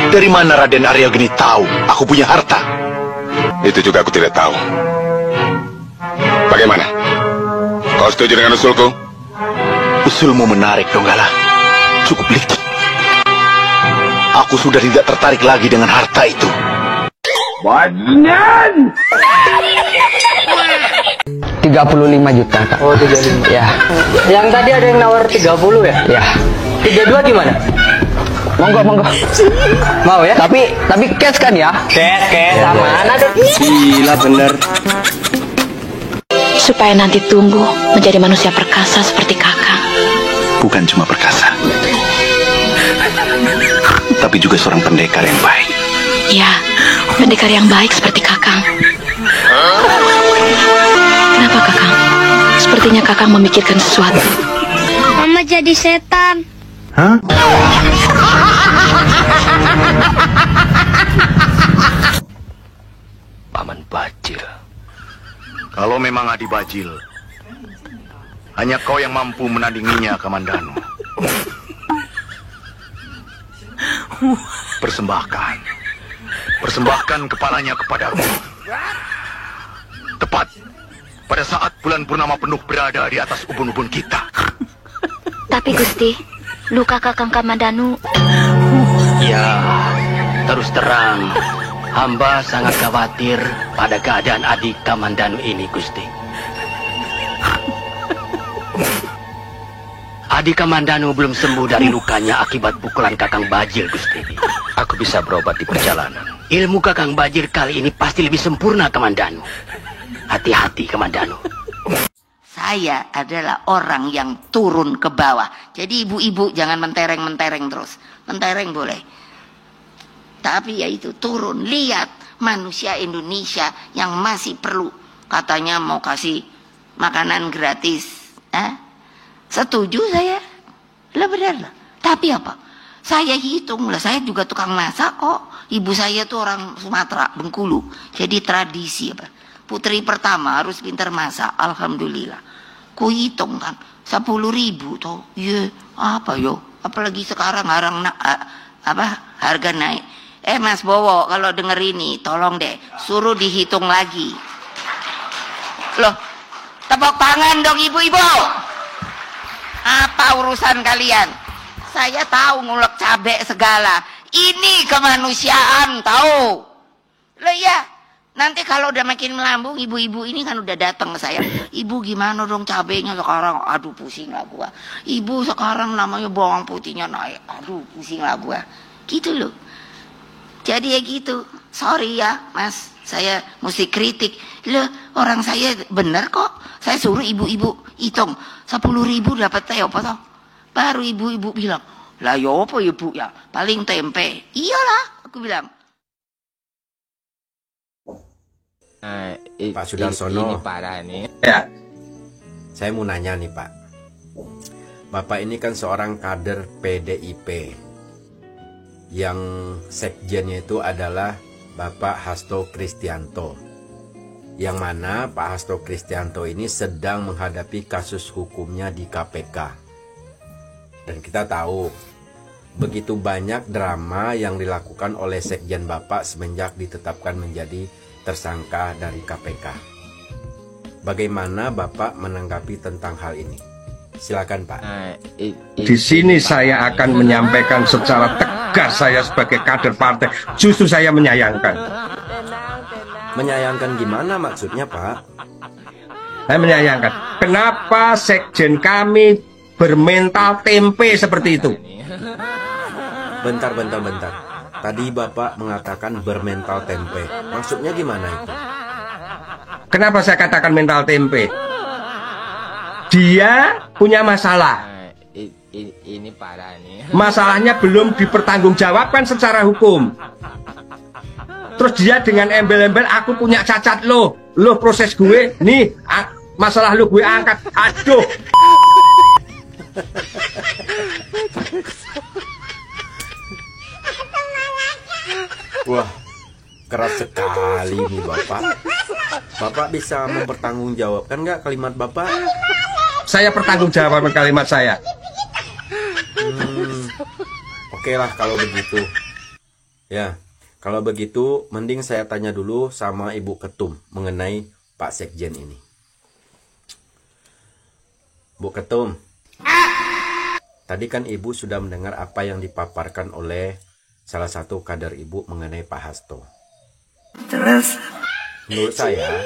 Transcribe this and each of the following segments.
Dari mana Raden Arya Geni tahu aku punya harta? Itu juga aku tidak tahu. Bagaimana? Kau setuju dengan usulku? Usulmu menarik, Donggala. Cukup licik. Aku sudah tidak tertarik lagi dengan harta itu. Bajingan! 35 juta, Kak. Oh, 35. Ya. Yang tadi ada yang nawar 30 ya? Ya. 32 gimana? Monggo. Mau ya? Tapi cash kan ya? Cash, aman ada. Gila bener. Supaya nanti tumbuh menjadi manusia perkasa seperti Kakang. Bukan cuma perkasa, tapi juga seorang pendekar yang baik. Ya, pendekar yang baik seperti Kakang. Kenapa Kakang? Sepertinya Kakang memikirkan sesuatu. Mama jadi setan. Hah? Paman Bajil. Kalau memang Adi Bajil, hanya kau yang mampu menandinginya, Kamandanu. Persembahkan kepalanya kepadaku. Tepat pada saat bulan purnama penuh berada di atas ubun-ubun kita. Tapi Gusti, luka Kakang Kamandanu. Ya, terus terang, hamba sangat khawatir pada keadaan adik Kamandanu ini, Gusti. Adik Kamandanu belum sembuh dari lukanya akibat pukulan Kakang Bajil, Gusti. Aku bisa berobat di perjalanan. Ilmu Kakang Bajil kali ini pasti lebih sempurna, Kamandanu. Hati-hati, Kamandanu. Saya adalah orang yang turun ke bawah. Jadi ibu-ibu jangan mentereng-mentereng terus. Mentereng boleh. Tapi ya itu turun. Lihat manusia Indonesia yang masih perlu. Katanya mau kasih makanan gratis. Setuju saya. Lah benar lah. Tapi apa? Saya hitung lah. Saya juga tukang masak kok. Ibu saya tuh orang Sumatera, Bengkulu. Jadi tradisi apa? Putri pertama harus pintar masak. Alhamdulillah. Ku hitung kan 10.000 toh. Iya, apa yo? Apalagi sekarang harga naik. Mas Bowo, kalau denger ini tolong deh suruh dihitung lagi. Loh, tepuk tangan dong ibu-ibu. Apa urusan kalian? Saya tahu ngulek cabai segala. Ini kemanusiaan tahu. Loh ya. Nanti kalau udah makin melambung, ibu-ibu ini kan udah datang ke saya. Ibu gimana dong cabenya sekarang? Aduh pusing lah gua. Ibu sekarang namanya bawang putihnya naik. Aduh pusing lah gua. Gitu loh. Jadi ya gitu. Sorry ya mas, saya mesti kritik. Loh orang saya bener kok. Saya suruh ibu-ibu hitung 10.000 dapat teh apa toh? Baru ibu-ibu bilang, lah ya apa ibu ya? Paling tempe. Iyalah aku bilang. Pak Sudarsono, ini parah nih. Ya, saya mau nanya nih Pak. Bapak ini kan seorang kader PDIP yang sekjennya itu adalah Bapak Hasto Kristianto, yang mana Pak Hasto Kristianto ini sedang menghadapi kasus hukumnya di KPK. Dan kita tahu begitu banyak drama yang dilakukan oleh sekjen Bapak semenjak ditetapkan menjadi tersangka dari KPK. Bagaimana Bapak menanggapi tentang hal ini? Silakan Pak. Di sini saya akan menyampaikan secara tegas saya sebagai kader partai. Justru saya menyayangkan. Menyayangkan gimana maksudnya Pak? Saya menyayangkan. Kenapa sekjen kami bermental tempe seperti itu? Bentar. Tadi Bapak mengatakan bermental tempe. Maksudnya gimana itu? Kenapa saya katakan mental tempe? Dia punya masalah. Ini parah nih. Masalahnya belum dipertanggungjawabkan secara hukum. Terus dia dengan embel-embel aku punya cacat lo proses gue nih masalah lo gue angkat. Aduh. Wah, keras sekali nih Bapak. Bapak bisa mempertanggungjawabkan nggak kalimat Bapak? Saya pertanggungjawabkan kalimat saya. Oke lah kalau begitu. Ya, kalau begitu mending saya tanya dulu sama Ibu Ketum mengenai Pak Sekjen ini. Bu Ketum, tadi kan Ibu sudah mendengar apa yang dipaparkan oleh salah satu kader Ibu mengenai Pak Hasto. Terus? Menurut saya,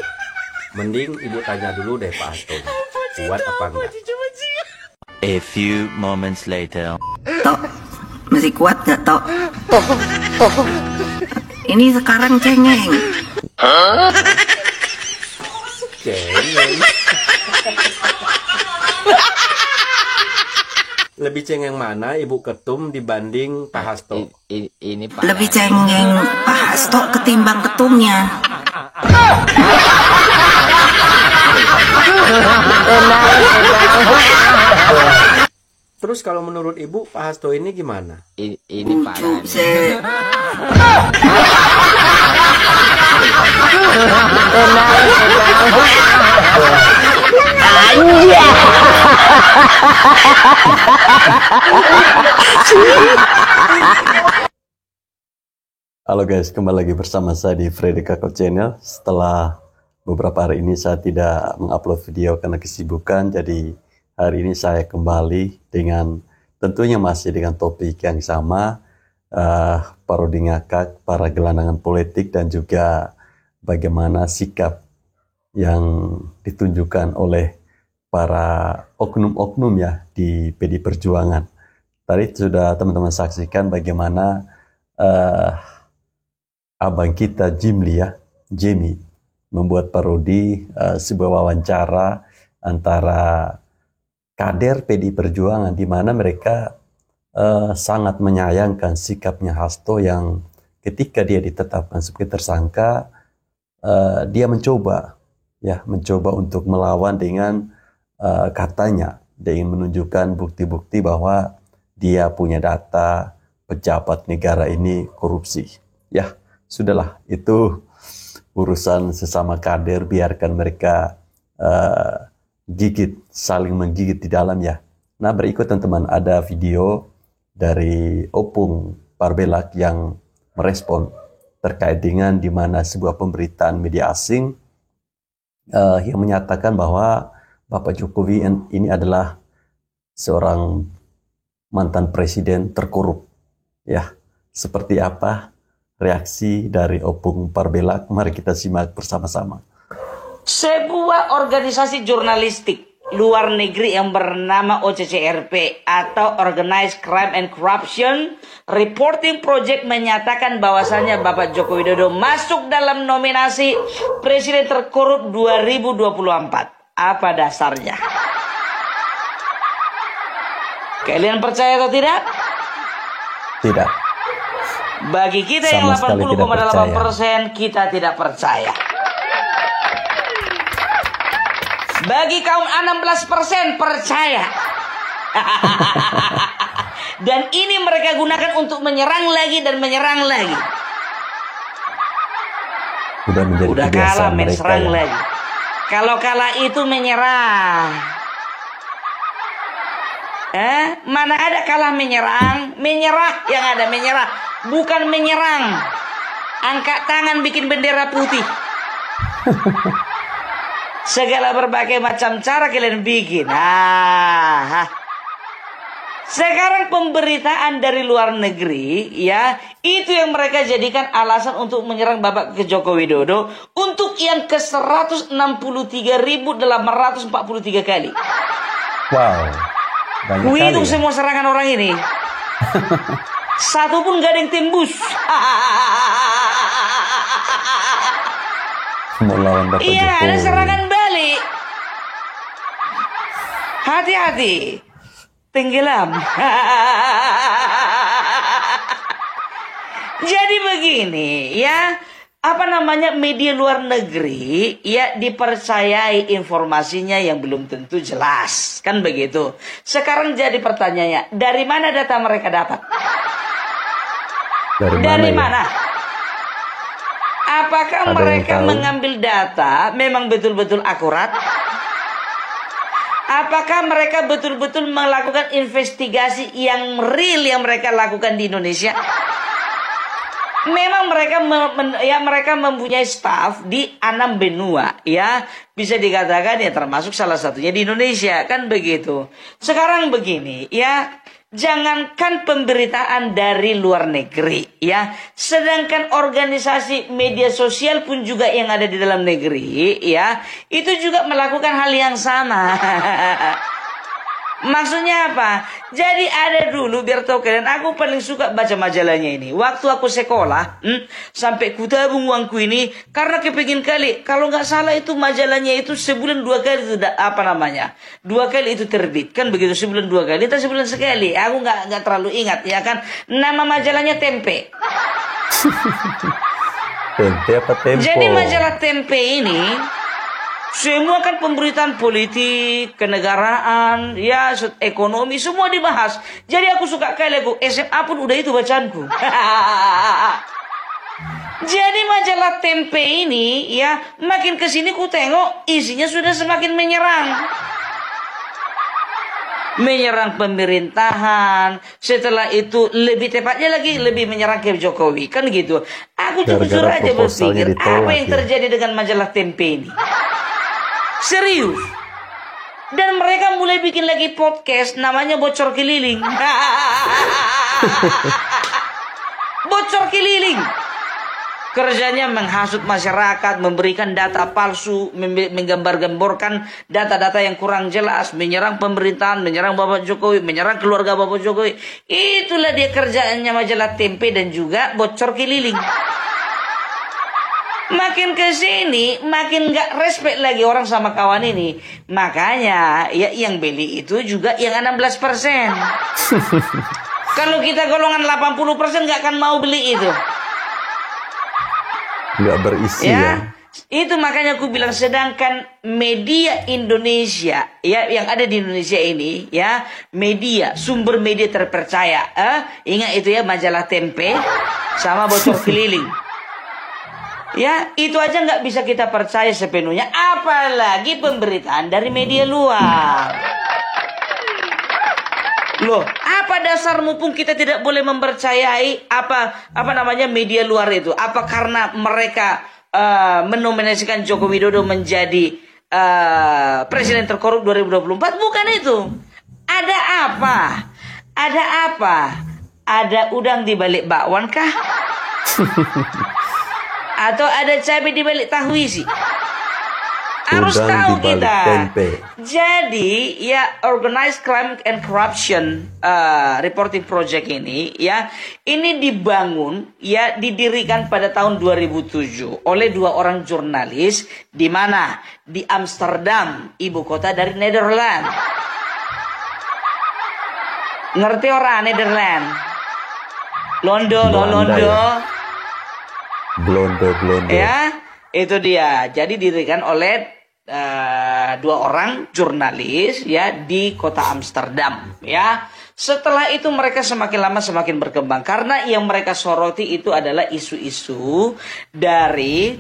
mending Ibu tanya dulu deh Pak Hasto, kuat apa enggak? A few moments later. Tok, masih kuat gak Tok? Ini sekarang cengeng. Cengeng. Lebih cengeng mana Ibu Ketum dibanding Pak Hasto? Ini Pak. Lebih cengeng Pak Hasto ketimbang ketumnya. Terus kalau menurut Ibu Pak Hasto ini gimana? Ini Pak. Halo guys, kembali lagi bersama saya di Freddy Kakao Channel. Setelah beberapa hari ini saya tidak mengupload video karena kesibukan, jadi hari ini saya kembali dengan tentunya masih dengan topik yang sama, parodi ngakak, para gelandangan politik dan juga bagaimana sikap yang ditunjukkan oleh para oknum-oknum ya di PD Perjuangan. Tadi sudah teman-teman saksikan bagaimana abang kita Jimmy membuat parodi sebuah wawancara antara kader PD Perjuangan di mana mereka sangat menyayangkan sikapnya Hasto yang ketika dia ditetapkan sebagai tersangka, dia mencoba untuk melawan dengan katanya dia ingin menunjukkan bukti-bukti bahwa dia punya data pejabat negara ini korupsi. Ya, sudahlah, itu urusan sesama kader, biarkan mereka saling menggigit di dalam ya. Nah, berikut teman-teman ada video dari Opung Parbelak yang merespon terkait dengan di mana sebuah pemberitaan media asing yang menyatakan bahwa Bapak Jokowi ini adalah seorang mantan presiden terkorup. Ya, seperti apa reaksi dari Opung Parbelak? Mari kita simak bersama-sama. Sebuah organisasi jurnalistik luar negeri yang bernama OCCRP atau Organized Crime and Corruption Reporting Project menyatakan bahwasannya Bapak Joko Widodo masuk dalam nominasi Presiden Terkorup 2024. Apa dasarnya? Kalian percaya atau tidak? Tidak. Bagi kita yang 80,8% kita tidak percaya. Bagi kaum 16% percaya. Dan ini mereka gunakan untuk menyerang lagi dan menyerang lagi. Udah kalah mereka serang ya. lagi. Kalau kalah itu menyerah. Mana ada kalah menyerang? Menyerah yang ada menyerah, bukan menyerang. Angkat tangan bikin bendera putih. Segala berbagai macam cara kalian bikin. Sekarang pemberitaan dari luar negeri ya, itu yang mereka jadikan alasan untuk menyerang Bapak Joko Widodo untuk yang ke 163.843 kali. Wow. Banyak kali Hitung ya. semua serangan orang ini. Satu pun gak ada yang tembus. Mau lawan Bapak Iya, Jokowi. ada serangan balik. Hati-hati. Tenggelam. Jadi begini ya, media luar negeri ya dipercayai informasinya yang belum tentu jelas, kan begitu. Sekarang jadi pertanyaannya, dari mana data mereka dapat? Dari mana? Apakah Ada mereka yang tahu? mengambil data memang betul-betul akurat? Apakah mereka betul-betul melakukan investigasi yang real yang mereka lakukan di Indonesia? Memang mereka mempunyai staf di 6 benua, ya. Bisa dikatakan ya termasuk salah satunya di Indonesia, kan begitu. Sekarang begini, ya. Jangankan pemberitaan dari luar negeri, ya. Sedangkan organisasi media sosial pun juga yang ada di dalam negeri, ya. Itu juga melakukan hal yang sama. Maksudnya apa? Jadi ada dulu, biar tahu kalian, aku paling suka baca majalahnya ini. Waktu aku sekolah, sampai ku tabung uangku ini, karena kepingin kali, kalau nggak salah itu majalahnya itu sebulan 2 kali itu, 2 kali itu terbit, kan begitu, sebulan 2 kali, atau sebulan sekali. Aku nggak terlalu ingat, ya kan. Nama majalahnya Tempe. Tempe apa Tempo? Jadi majalah Tempe ini semua kan pemberitaan politik, kenegaraan, ya ekonomi, semua dibahas. Jadi aku suka kali, aku SMA pun udah itu bacaanku. Jadi majalah Tempe ini, ya makin kesini ku tengok isinya sudah semakin menyerang pemerintahan. Setelah itu lebih tepatnya lagi lebih menyerang ke Jokowi, kan gitu. Aku jujur aja berpikir apa yang terjadi dengan majalah Tempe ini. Serius. Dan mereka mulai bikin lagi podcast namanya Bocor Keliling. Bocor Keliling. Kerjanya menghasut masyarakat, memberikan data palsu, menggambar-gamborkan data-data yang kurang jelas, menyerang pemerintahan, menyerang Bapak Jokowi, menyerang keluarga Bapak Jokowi. Itulah dia kerjaannya majalah Tempe dan juga Bocor Keliling. Makin ke sini, makin gak respect lagi orang sama kawan ini. Makanya, ya yang beli itu juga yang 16%. Kalau kita golongan 80% gak akan mau beli itu. Gak berisi ya. Itu makanya aku bilang, sedangkan media Indonesia, ya yang ada di Indonesia ini, ya media, sumber media terpercaya. Ingat itu ya, majalah Tempe sama Bocor Keliling. Ya, itu aja nggak bisa kita percaya sepenuhnya, apalagi pemberitaan dari media luar. Loh, apa dasarmu pun kita tidak boleh mempercayai apa namanya media luar itu? Apa karena mereka menominasikan Joko Widodo menjadi presiden terkorup 2024? Bukan itu. Ada apa? Ada apa? Ada udang di balik bakwan kah? Atau ada cabai di balik tahu isi? Harus tahu kita. Tempe. Jadi ya, Organized Crime and Corruption Reporting Project ini, ya ini dibangun, ya didirikan pada tahun 2007 oleh 2 orang jurnalis. Di mana? Di Amsterdam, ibu kota dari Nederland. Ngerti orang Nederland? Londo. Blondo. Ya, itu dia. Jadi didirikan oleh 2 orang jurnalis, ya di kota Amsterdam, ya. Setelah itu mereka semakin lama semakin berkembang karena yang mereka soroti itu adalah isu-isu dari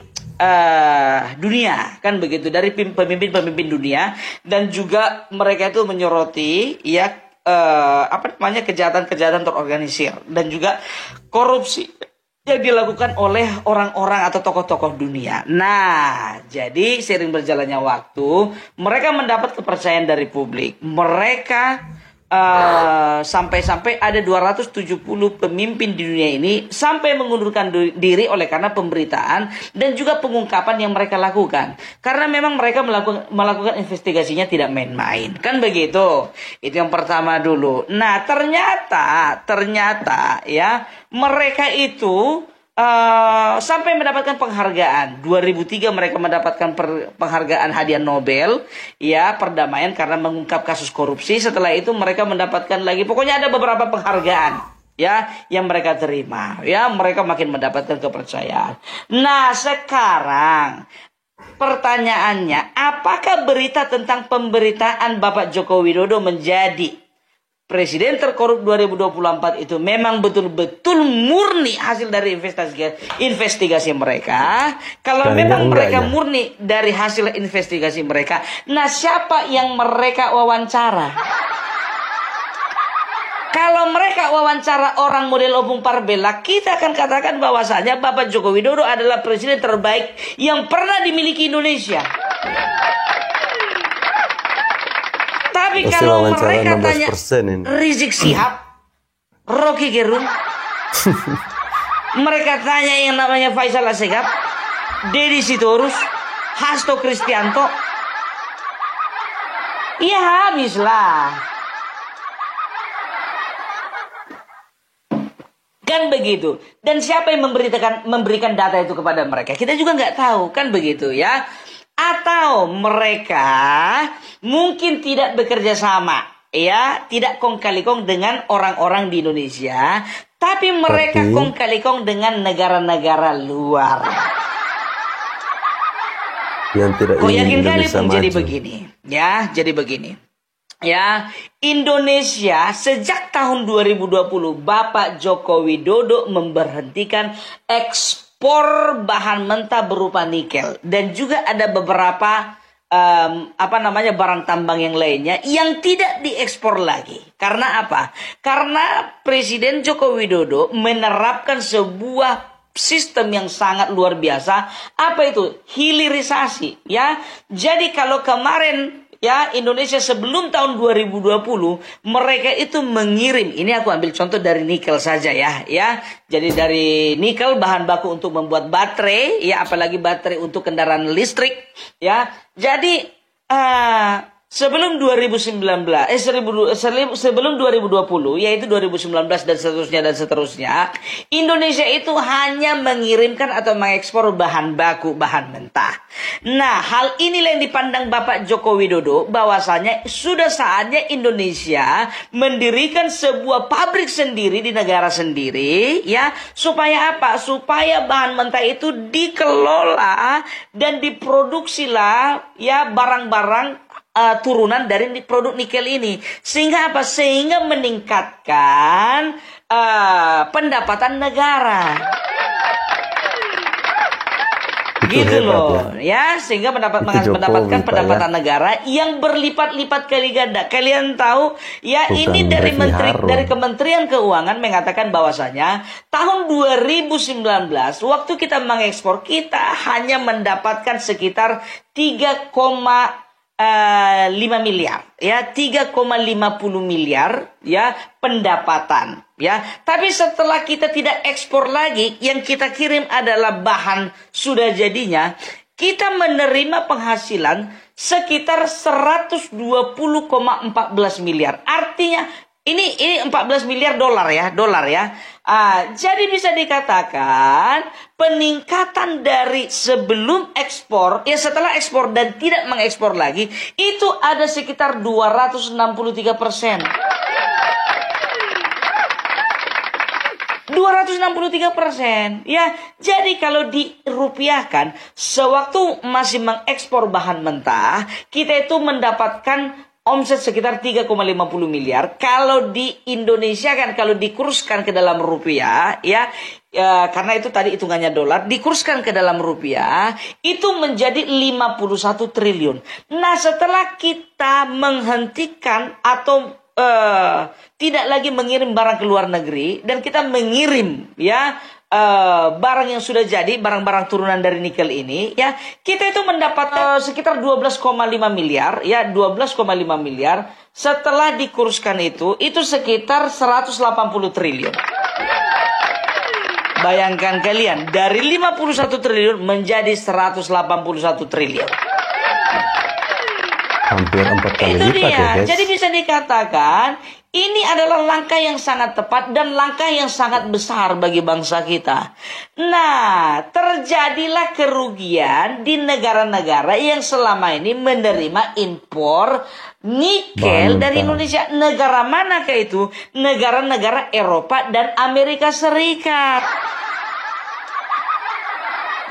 dunia, kan begitu, dari pemimpin-pemimpin dunia, dan juga mereka itu menyoroti ya kejahatan-kejahatan terorganisir dan juga korupsi yang dilakukan oleh orang-orang atau tokoh-tokoh dunia. Nah, jadi sering berjalannya waktu, mereka mendapat kepercayaan dari publik. Mereka sampai-sampai ada 270 pemimpin di dunia ini sampai mengundurkan diri oleh karena pemberitaan dan juga pengungkapan yang mereka lakukan. Karena memang mereka melakukan investigasinya tidak main-main. Kan begitu. Itu yang pertama dulu. Nah, ternyata ya mereka itu sampai mendapatkan penghargaan. 2003 mereka mendapatkan penghargaan hadiah Nobel, ya perdamaian karena mengungkap kasus korupsi. Setelah itu mereka mendapatkan lagi, pokoknya ada beberapa penghargaan, ya yang mereka terima. Ya mereka makin mendapatkan kepercayaan. Nah, sekarang pertanyaannya, apakah berita tentang pemberitaan Bapak Joko Widodo menjadi presiden terkorup 2024 itu memang betul-betul murni hasil dari investigasi mereka? Kalau memang mereka murni dari hasil investigasi mereka, nah siapa yang mereka wawancara? Kalau mereka wawancara orang model Opung Parbella, kita akan katakan bahwasanya Bapak Joko Widodo adalah presiden terbaik yang pernah dimiliki Indonesia. Tapi Pasti kalau wawancara mereka tanya 16% ini. Rizik Sihab, Rocky Gerung, mereka tanya yang namanya Faisal Assegaf, Deddy Sitorus, Hasto Kristianto, ya habislah. Kan begitu. Dan siapa yang memberikan data itu kepada mereka? Kita juga nggak tahu, kan begitu ya. Atau mereka mungkin tidak bekerja sama, ya, tidak kong kali kong dengan orang-orang di Indonesia, tapi mereka kong kali kong dengan negara-negara luar. Yang tidak Kok ingin yakin kali Indonesia pun maju. jadi begini, ya, jadi begini. Ya, Indonesia sejak tahun 2020 Bapak Joko Widodo memberhentikan ekspor bahan mentah berupa nikel dan juga ada beberapa barang tambang yang lainnya yang tidak diekspor lagi. Karena apa? Karena Presiden Joko Widodo menerapkan sebuah sistem yang sangat luar biasa. Apa itu? Hilirisasi, ya. Jadi kalau kemarin ya, Indonesia sebelum tahun 2020 mereka itu mengirim, ini aku ambil contoh dari nikel saja ya. Jadi dari nikel bahan baku untuk membuat baterai, ya, apalagi baterai untuk kendaraan listrik, ya. Jadi sebelum 2020 yaitu 2019 dan seterusnya, Indonesia itu hanya mengirimkan atau mengekspor bahan baku, bahan mentah. Nah, hal inilah yang dipandang Bapak Joko Widodo bahwasanya sudah saatnya Indonesia mendirikan sebuah pabrik sendiri di negara sendiri, ya, supaya apa? Supaya bahan mentah itu dikelola dan diproduksilah, ya, barang-barang turunan dari produk nikel ini, sehingga apa? Sehingga meningkatkan pendapatan negara. Gitu loh, ya, sehingga mendapatkan pendapatan negara yang berlipat-lipat kali ganda. Kalian tahu, ya, ini dari Kementerian Keuangan mengatakan bahwasanya tahun 2019 waktu kita mengekspor kita hanya mendapatkan sekitar 3,5 miliar, ya, 3,50 miliar, ya, pendapatan, ya. Tapi setelah kita tidak ekspor lagi, yang kita kirim adalah bahan sudah jadinya, kita menerima penghasilan sekitar 120,14 miliar. Artinya ini 14 miliar dolar ya. Jadi bisa dikatakan peningkatan dari sebelum ekspor, ya, setelah ekspor dan tidak mengekspor lagi, itu ada sekitar 263%. 263%, ya. Jadi kalau dirupiahkan, sewaktu masih mengekspor bahan mentah, kita itu mendapatkan omset sekitar 3,50 miliar. Kalau di Indonesia kan, kalau dikurskan ke dalam rupiah, ya, karena itu tadi hitungannya dolar, dikurskan ke dalam rupiah, itu menjadi 51 triliun. Nah, setelah kita menghentikan atau tidak lagi mengirim barang ke luar negeri dan kita mengirim, ya, barang yang sudah jadi, barang-barang turunan dari nikel ini, ya, kita itu mendapat sekitar 12,5 miliar, ya, 12,5 miliar. Setelah dikurskan itu sekitar 180 triliun. Bayangkan kalian, dari 51 triliun menjadi 181 triliun. Hampir 4 kali Itu lipat, dia. ya, guys. Jadi bisa dikatakan ini adalah langkah yang sangat tepat dan langkah yang sangat besar bagi bangsa kita. Nah, terjadilah kerugian di negara-negara yang selama ini menerima impor nikel dari Indonesia. Negara manakah itu? Negara-negara Eropa dan Amerika Serikat.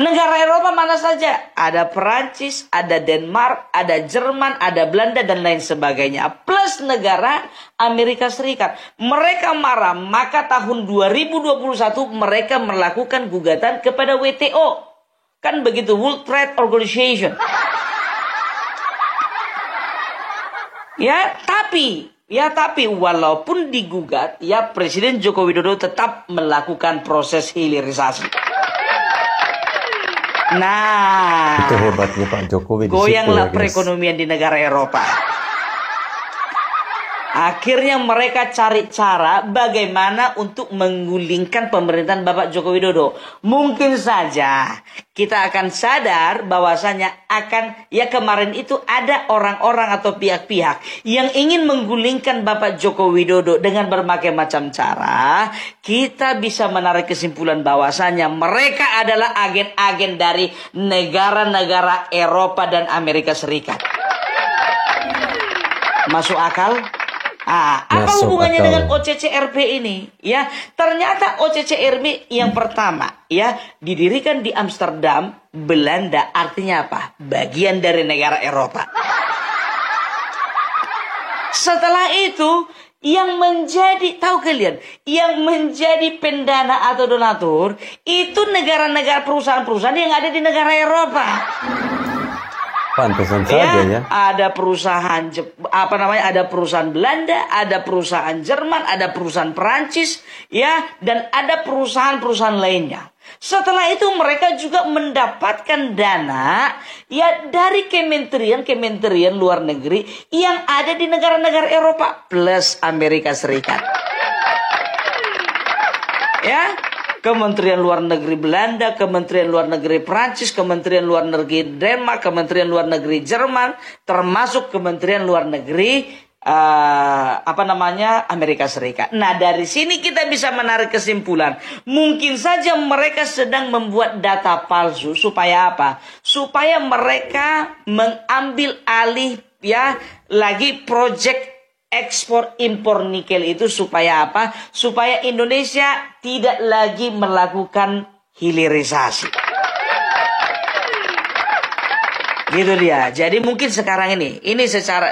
Negara Eropa mana saja? Ada Perancis, ada Denmark, ada Jerman, ada Belanda, dan lain sebagainya. Plus negara Amerika Serikat. Mereka marah, maka tahun 2021 mereka melakukan gugatan kepada WTO. Kan begitu, World Trade Organization. Ya, tapi Ya, tapi walaupun digugat, ya Presiden Joko Widodo tetap melakukan proses hilirisasi. Nah, Itu hebatnya Pak Jokowi di situ goyanglah ya, guys. perekonomian di negara Eropa. Akhirnya mereka cari cara bagaimana untuk menggulingkan pemerintahan Bapak Joko Widodo. Mungkin saja kita akan sadar bahwasanya ya kemarin itu ada orang-orang atau pihak-pihak yang ingin menggulingkan Bapak Joko Widodo dengan berbagai macam cara. Kita bisa menarik kesimpulan bahwasanya mereka adalah agen-agen dari negara-negara Eropa dan Amerika Serikat. Masuk akal? Apa Masuk hubungannya akal. dengan OCCRP ini? Ya, ternyata OCCRP yang pertama ya didirikan di Amsterdam, Belanda. Artinya apa? Bagian dari negara Eropa. Setelah itu yang menjadi, tahu kalian, yang menjadi pendana atau donatur itu negara-negara perusahaan-perusahaan yang ada di negara Eropa. Pantesan saja ya. Ada perusahaan ada perusahaan Belanda, ada perusahaan Jerman, ada perusahaan Perancis, ya, dan ada perusahaan-perusahaan lainnya. Setelah itu mereka juga mendapatkan dana ya dari kementerian luar negeri yang ada di negara-negara Eropa plus Amerika Serikat. Ya. Kementerian Luar Negeri Belanda, Kementerian Luar Negeri Prancis, Kementerian Luar Negeri Denmark, Kementerian Luar Negeri Jerman, termasuk Kementerian Luar Negeri Amerika Serikat. Nah, dari sini kita bisa menarik kesimpulan, mungkin saja mereka sedang membuat data palsu supaya apa? Supaya mereka mengambil alih ya lagi proyek ekspor impor nikel itu supaya apa? Supaya Indonesia tidak lagi melakukan hilirisasi. Gitu dia. Jadi mungkin sekarang ini secara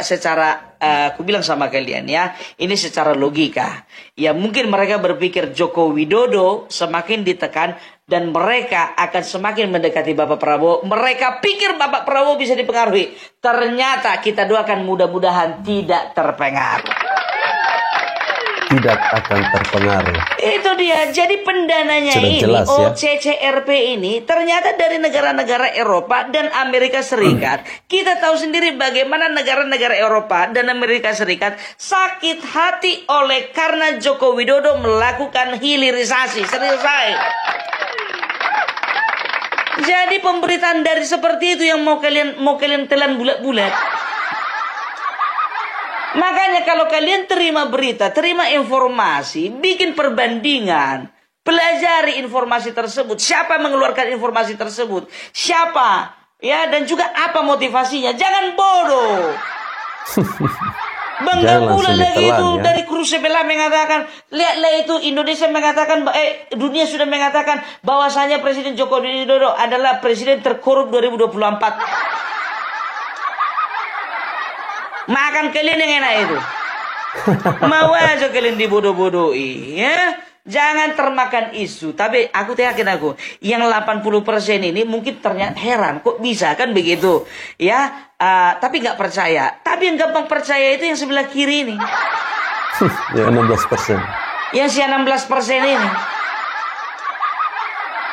aku bilang sama kalian ya, ini secara logika. Ya mungkin mereka berpikir Joko Widodo semakin ditekan dan mereka akan semakin mendekati Bapak Prabowo. Mereka pikir Bapak Prabowo bisa dipengaruhi. Ternyata kita doakan mudah-mudahan tidak terpengaruh. Tidak akan terpengaruh. Itu dia. Jadi pendananya Sudah ini, jelas, ya. OCCRP ini ternyata dari negara-negara Eropa dan Amerika Serikat. Kita tahu sendiri bagaimana negara-negara Eropa dan Amerika Serikat sakit hati karena Joko Widodo melakukan hilirisasi. Serius saya. Jadi pemberitaan dari seperti itu yang mau kalian telan bulat-bulat. Makanya kalau kalian terima berita, terima informasi, bikin perbandingan, pelajari informasi tersebut, siapa mengeluarkan informasi tersebut, siapa, ya, dan juga apa motivasinya. Jangan bodoh. Bangga pula lagi itu ya. Dari kru sebelah mengatakan, lihatlah itu Indonesia mengatakan, dunia sudah mengatakan bahwasanya Presiden Joko Widodo adalah presiden terkorup 2024. Makan kalian yang enak itu. Mau aja kalian dibodoh-bodohi, ya. Jangan termakan isu. Tapi aku yakin yang 80% ini mungkin ternyata heran kok bisa kan begitu, ya. Tapi nggak percaya. Tapi yang gampang percaya itu yang sebelah kiri ini. Ya 16%. Yang si 16% ini.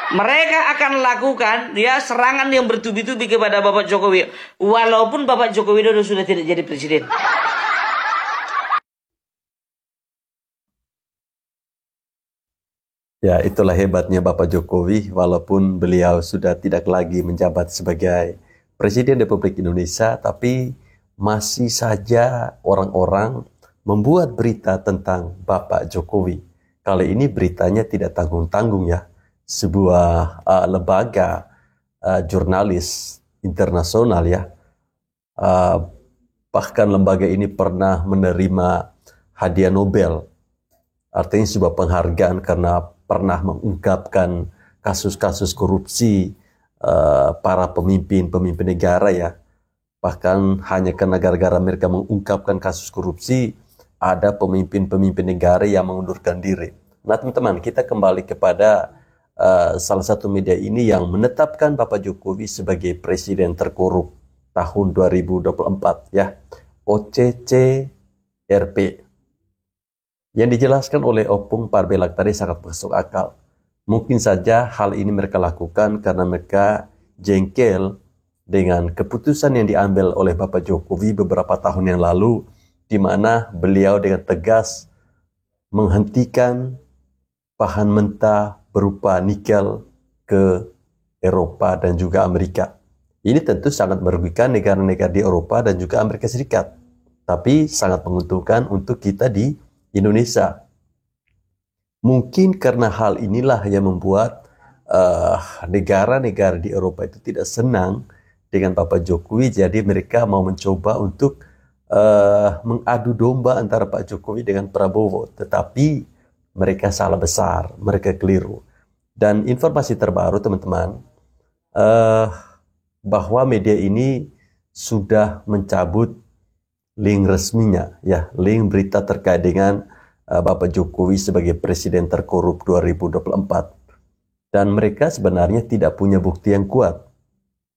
Mereka akan lakukan ya serangan yang bertubi-tubi kepada Bapak Jokowi. Walaupun Bapak Joko Widodo sudah tidak jadi presiden. Ya, itulah hebatnya Bapak Jokowi, walaupun beliau sudah tidak lagi menjabat sebagai Presiden Republik Indonesia, tapi masih saja orang-orang membuat berita tentang Bapak Jokowi. Kali ini beritanya tidak tanggung-tanggung ya. Sebuah lembaga jurnalis internasional ya. Bahkan lembaga ini pernah menerima hadiah Nobel. Artinya sebuah penghargaan karena pernah mengungkapkan kasus-kasus korupsi para pemimpin negara ya. Bahkan hanya karena gara-gara mereka mengungkapkan kasus korupsi, ada pemimpin-pemimpin negara yang mengundurkan diri. Nah teman-teman, kita kembali kepada salah satu media ini yang menetapkan Bapak Jokowi sebagai presiden terkorup tahun 2024 ya. OCCRP RP. Yang dijelaskan oleh Opung Parbelak tadi sangat masuk akal. Mungkin saja hal ini mereka lakukan karena mereka jengkel dengan keputusan yang diambil oleh Bapak Jokowi beberapa tahun yang lalu, di mana beliau dengan tegas menghentikan bahan mentah berupa nikel ke Eropa dan juga Amerika. Ini tentu sangat merugikan negara-negara di Eropa dan juga Amerika Serikat, tapi sangat menguntungkan untuk kita di Indonesia. Mungkin karena hal inilah yang membuat negara-negara di Eropa itu tidak senang dengan Bapak Jokowi, jadi mereka mau mencoba untuk mengadu domba antara Pak Jokowi dengan Prabowo, tetapi mereka salah besar, mereka keliru. Dan informasi terbaru teman-teman, bahwa media ini sudah mencabut link resminya, ya, link berita terkait dengan Bapak Jokowi sebagai presiden terkorup 2024. Dan mereka sebenarnya tidak punya bukti yang kuat.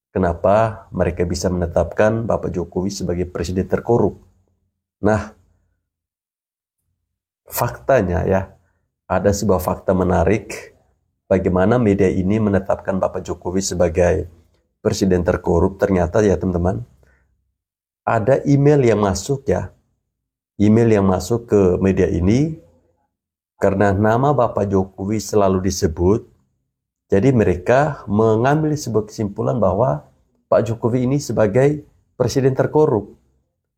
Kenapa mereka bisa menetapkan Bapak Jokowi sebagai presiden terkorup? Nah, faktanya ya, ada sebuah fakta menarik bagaimana media ini menetapkan Bapak Jokowi sebagai presiden terkorup. Ternyata ya teman-teman, ada email yang masuk ya, email yang masuk ke media ini karena nama Bapak Jokowi selalu disebut. Jadi mereka mengambil sebuah kesimpulan bahwa Pak Jokowi ini sebagai presiden terkorup.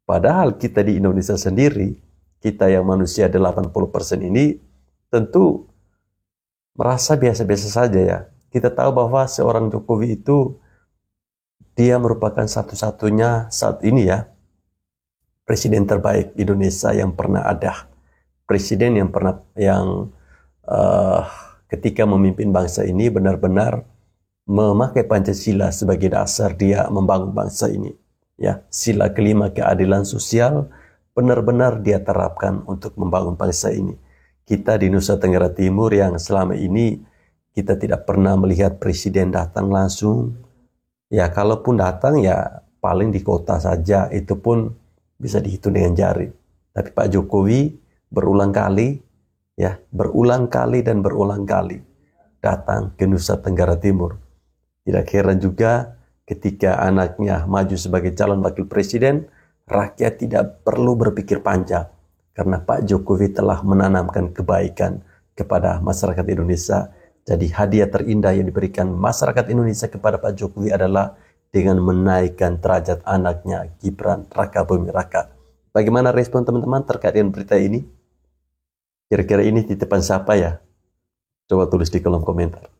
Padahal kita di Indonesia sendiri, kita yang manusia 80% ini tentu merasa biasa-biasa saja ya. Kita tahu bahwa seorang Jokowi itu dia merupakan satu-satunya saat ini ya presiden terbaik Indonesia yang pernah ada. Presiden yang ketika memimpin bangsa ini benar-benar memakai Pancasila sebagai dasar dia membangun bangsa ini. Ya, sila kelima keadilan sosial benar-benar dia terapkan untuk membangun bangsa ini. Kita di Nusa Tenggara Timur yang selama ini kita tidak pernah melihat presiden datang langsung. Ya, kalaupun datang ya paling di kota saja, itu pun bisa dihitung dengan jari. Tapi Pak Jokowi berulang kali datang ke Nusa Tenggara Timur. Tidak heran juga ketika anaknya maju sebagai calon wakil presiden, rakyat tidak perlu berpikir panjang karena Pak Jokowi telah menanamkan kebaikan kepada masyarakat Indonesia. Jadi hadiah terindah yang diberikan masyarakat Indonesia kepada Pak Jokowi adalah dengan menaikkan derajat anaknya Gibran Rakabuming Raka. Bagaimana respon teman-teman terkait dengan berita ini? Kira-kira ini titipan siapa ya? Coba tulis di kolom komentar.